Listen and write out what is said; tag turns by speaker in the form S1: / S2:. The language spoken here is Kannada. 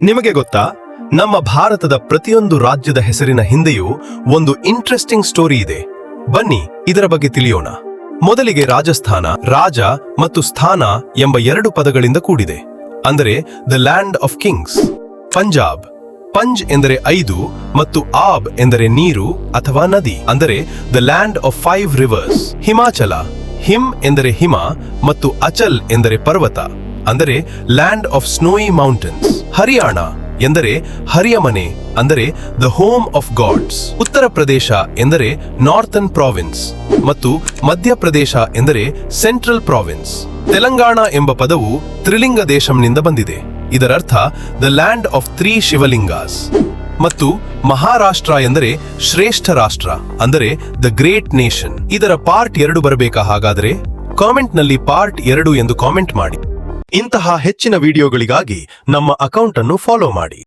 S1: ನಿಮಗೆ ಗೊತ್ತಾ, ನಮ್ಮ ಭಾರತದ ಪ್ರತಿಯೊಂದು ರಾಜ್ಯದ ಹೆಸರಿನ ಹಿಂದೆಯೂ ಒಂದು ಇಂಟ್ರೆಸ್ಟಿಂಗ್ ಸ್ಟೋರಿ ಇದೆ. ಬನ್ನಿ ಇದರ ಬಗ್ಗೆ ತಿಳಿಯೋಣ. ಮೊದಲಿಗೆ ರಾಜಸ್ಥಾನ, ರಾಜ ಮತ್ತು ಸ್ಥಾನ ಎಂಬ ಎರಡು ಪದಗಳಿಂದ ಕೂಡಿದೆ, ಅಂದರೆ the land of kings. Punjab, ಪಂಜ್ ಎಂದರೆ 5 ಮತ್ತು ಆಬ್ ಎಂದರೆ ನೀರು ಅಥವಾ ನದಿ, ಅಂದರೆ the land of 5 rivers. Himachal, ಹಿಮ್ ಎಂದರೆ ಹಿಮ ಮತ್ತು ಅಚಲ್ ಎಂದರೆ ಪರ್ವತ, ಅಂದರೆ land of snowy mountains. Haryana ಎಂದರೆ ಹರಿಯಮನೆ, ಅಂದರೆ the home of God's. Uttar Pradesh ಎಂದರೆ ನಾರ್ಥನ್ ಪ್ರಾವಿನ್ಸ್ ಮತ್ತು ಮಧ್ಯಪ್ರದೇಶ ಎಂದರೆ ಸೆಂಟ್ರಲ್ ಪ್ರಾವಿನ್ಸ್. ತೆಲಂಗಾಣ ಎಂಬ ಪದವು ತ್ರಿಲಿಂಗ ದೇಶಂನಿಂದ ಬಂದಿದೆ, ಇದರರ್ಥ ದ ಲ್ಯಾಂಡ್ ಆಫ್ 3 ಶಿವಲಿಂಗಾಸ್. ಮತ್ತು ಮಹಾರಾಷ್ಟ್ರ ಎಂದರೆ ಶ್ರೇಷ್ಠ ರಾಷ್ಟ್ರ, ಅಂದರೆ ದ ಗ್ರೇಟ್ ನೇಷನ್. ಇದರ ಪಾರ್ಟ್ 2 ಬರಬೇಕಾ? ಹಾಗಾದರೆ ಕಾಮೆಂಟ್ನಲ್ಲಿ ಪಾರ್ಟ್ 2 ಎಂದು ಕಾಮೆಂಟ್ ಮಾಡಿ. ಇಂತಹ ಹೆಚ್ಚಿನ ವಿಡಿಯೋಗಳಿಗಾಗಿ ನಮ್ಮ ಅಕೌಂಟ್ ಅನ್ನು ಫಾಲೋ ಮಾಡಿ.